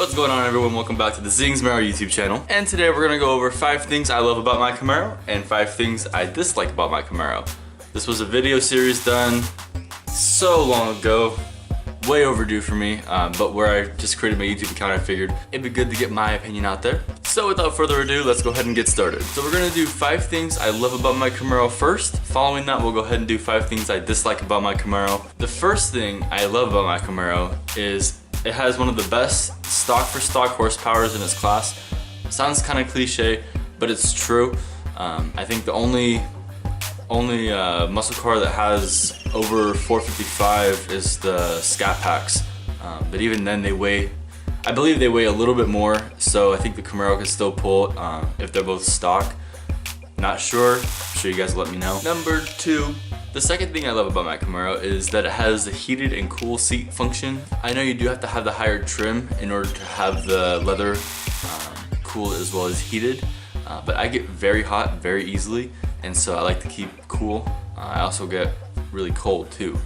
What's going on, everyone? Welcome back to the Zings Camaro YouTube channel. And today we're gonna go over 5 things I love about my Camaro and 5 things I dislike about my Camaro. This was a video series done so long ago, way overdue for me, but where I just created my YouTube account, I figured it'd be good to get my opinion out there. So without further ado, let's go ahead and get started. So we're gonna do 5 things I love about my Camaro first. Following that, we'll go ahead and do 5 things I dislike about my Camaro. The first thing I love about my Camaro is it has one of the best stock for stock horsepowers in its class. Sounds kind of cliche, but it's true. I think the only muscle car that has over 455 is the Scat Packs. But even then I believe they weigh a little bit more, so I think the Camaro can still pull if they're both stock. Not sure, I'm sure you guys will let me know. Number 2. The second thing I love about my Camaro is that it has the heated and cool seat function. I know you do have to have the higher trim in order to have the leather cool as well as heated, but I get very hot very easily, and so I like to keep cool. I also get really cold too.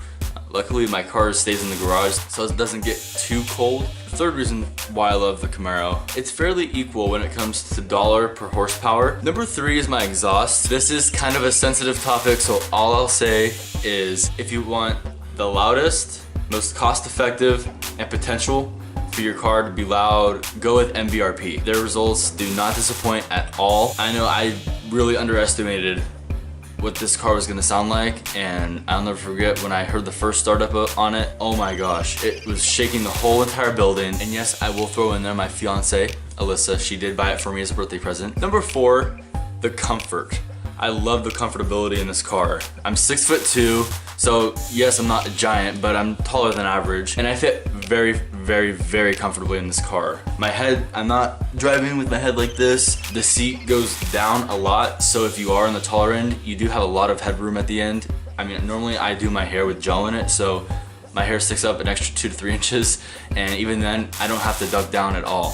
Luckily my car stays in the garage so it doesn't get too cold. The third reason why I love the Camaro, it's fairly equal when it comes to dollar per horsepower. Number 3 is my exhaust. This is kind of a sensitive topic, so all I'll say is if you want the loudest, most cost-effective, and potential for your car to be loud, go with MVRP. Their results do not disappoint at all. I know I really underestimated what this car was gonna sound like, and I'll never forget when I heard the first startup on it. Oh my gosh, it was shaking the whole entire building. And yes, I will throw in there my fiance, Alyssa. She did buy it for me as a birthday present. Number 4, the comfort. I love the comfortability in this car. I'm 6'2", so yes, I'm not a giant, but I'm taller than average, and I fit very comfortably in this car. My head, I'm not driving with my head like this. The seat goes down a lot, so if you are on the taller end, you do have a lot of headroom at the end. I mean, normally I do my hair with gel in it, so my hair sticks up an extra 2 to 3 inches, and even then, I don't have to duck down at all.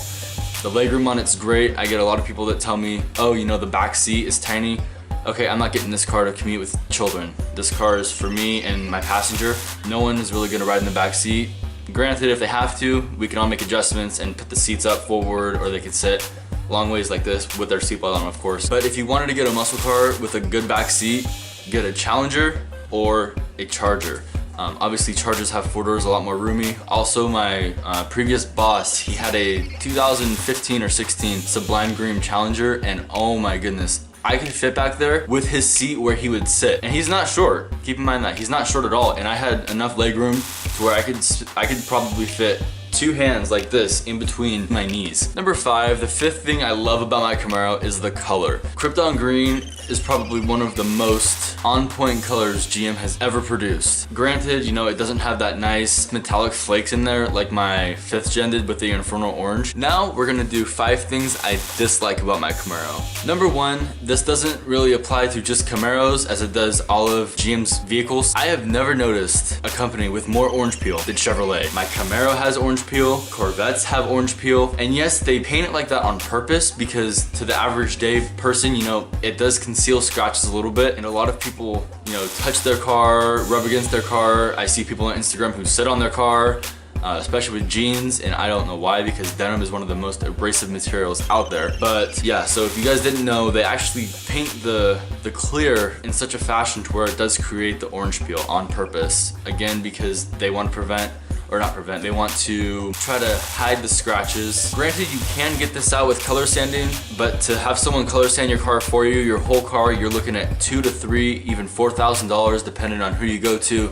The legroom on it's great. I get a lot of people that tell me, oh, you know, the back seat is tiny. Okay, I'm not getting this car to commute with children. This car is for me and my passenger. No one is really gonna ride in the back seat. Granted, if they have to, we can all make adjustments and put the seats up forward, or they could sit long ways like this with their seatbelt on, of course. But if you wanted to get a muscle car with a good back seat, get a Challenger or a Charger. Obviously, Chargers have 4 doors, a lot more roomy. Also, my previous boss, he had a 2015 or 16 Sublime Green Challenger, and oh my goodness, I could fit back there with his seat where he would sit. And he's not short. Keep in mind that he's not short at all. And I had enough leg room to where I could probably fit 2 hands like this in between my knees. Number 5, the 5th thing I love about my Camaro is the color. Krypton green is probably one of the most on-point colors GM has ever produced. Granted, you know, it doesn't have that nice metallic flakes in there like my 5th gen did with the Inferno Orange. Now we're gonna do 5 things I dislike about my Camaro. Number 1, this doesn't really apply to just Camaros as it does all of GM's vehicles. I have never noticed a company with more orange peel than Chevrolet. My Camaro has orange peel, Corvettes have orange peel, and yes, they paint it like that on purpose because to the average day person, you know, it does conceal scratches a little bit, and a lot of people, you know, touch their car, rub against their car. I see people on Instagram who sit on their car, especially with jeans, and I don't know why, because denim is one of the most abrasive materials out there. But yeah, so if you guys didn't know, they actually paint the clear in such a fashion to where it does create the orange peel on purpose. Again, because they want to prevent, or not prevent, they want to try to hide the scratches. Granted, you can get this out with color sanding, but to have someone color sand your car for you, your whole car, you're looking at $2,000 to $3,000, even $4,000, depending on who you go to.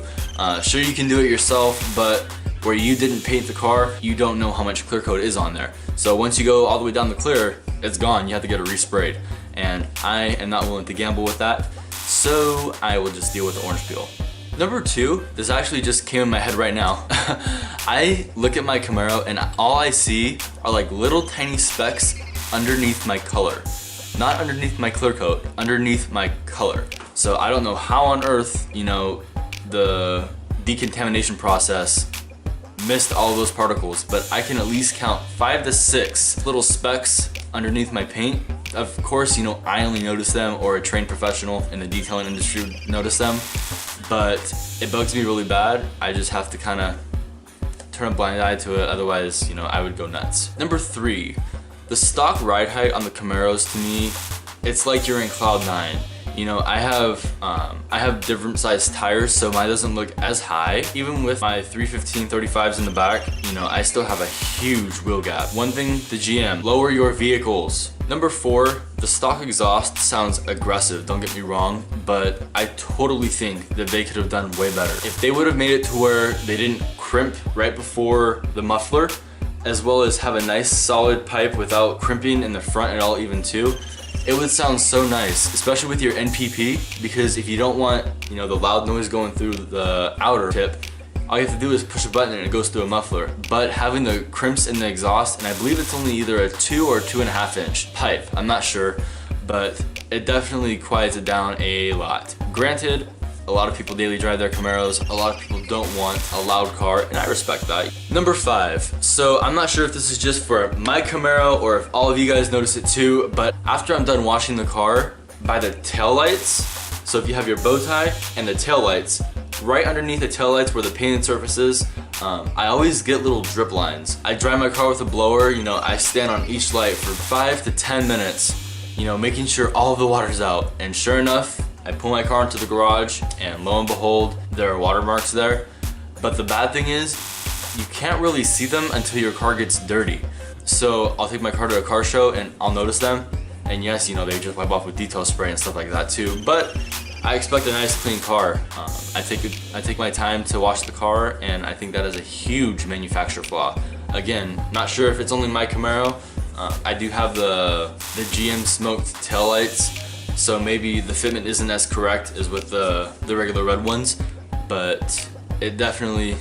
Sure, you can do it yourself, but where you didn't paint the car, you don't know how much clear coat is on there. So once you go all the way down the clear, it's gone. You have to get it resprayed. And I am not willing to gamble with that, so I will just deal with the orange peel. Number 2, this actually just came in my head right now. I look at my Camaro and all I see are like little tiny specks underneath my color. Not underneath my clear coat, underneath my color. So I don't know how on earth, you know, the decontamination process missed all of those particles, but I can at least count 5 to 6 little specks underneath my paint. Of course, you know, I only notice them, or a trained professional in the detailing industry would notice them, but it bugs me really bad. I just have to kind of turn a blind eye to it, otherwise, you know, I would go nuts. Number 3, the stock ride height on the Camaros, to me, it's like you're in cloud 9. You know, I have different sized tires, so mine doesn't look as high. Even with my 315 35s in the back, you know, I still have a huge wheel gap. One thing, the GM, lower your vehicles. Number 4, the stock exhaust sounds aggressive, don't get me wrong, but I totally think that they could have done way better. If they would have made it to where they didn't crimp right before the muffler, as well as have a nice solid pipe without crimping in the front at all even too, it would sound so nice, especially with your NPP, because if you don't want, you know, the loud noise going through the outer tip, all you have to do is push a button and it goes through a muffler. But having the crimps in the exhaust, and I believe it's only either a 2 or 2.5 inch pipe, I'm not sure, but it definitely quiets it down a lot. Granted, a lot of people daily drive their Camaros, a lot of people don't want a loud car, and I respect that. Number 5, so I'm not sure if this is just for my Camaro or if all of you guys notice it too, but after I'm done washing the car, by the tail lights, so if you have your bow tie and the tail lights, right underneath the tail lights where the painted surface is, I always get little drip lines. I dry my car with a blower, you know, I stand on each light for 5 to 10 minutes, you know, making sure all of the water's out, and sure enough, I pull my car into the garage and lo and behold, there are watermarks there. But the bad thing is, you can't really see them until your car gets dirty. So I'll take my car to a car show and I'll notice them. And yes, you know, they just wipe off with detail spray and stuff like that too. But I expect a nice clean car. I take my time to wash the car, and I think that is a huge manufacturer flaw. Again, not sure if it's only my Camaro. I do have the GM smoked taillights. So maybe the fitment isn't as correct as with the regular red ones, but it definitely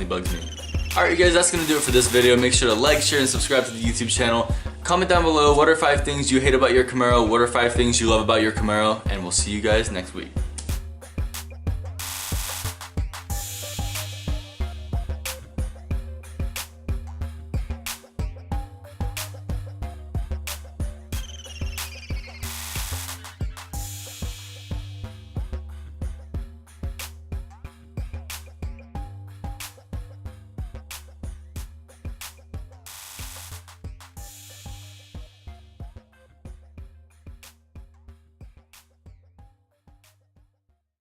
bugs me. Alright guys, that's gonna do it for this video. Make sure to like, share, and subscribe to the YouTube channel. Comment down below, what are 5 things you hate about your Camaro? What are 5 things you love about your Camaro? And we'll see you guys next week.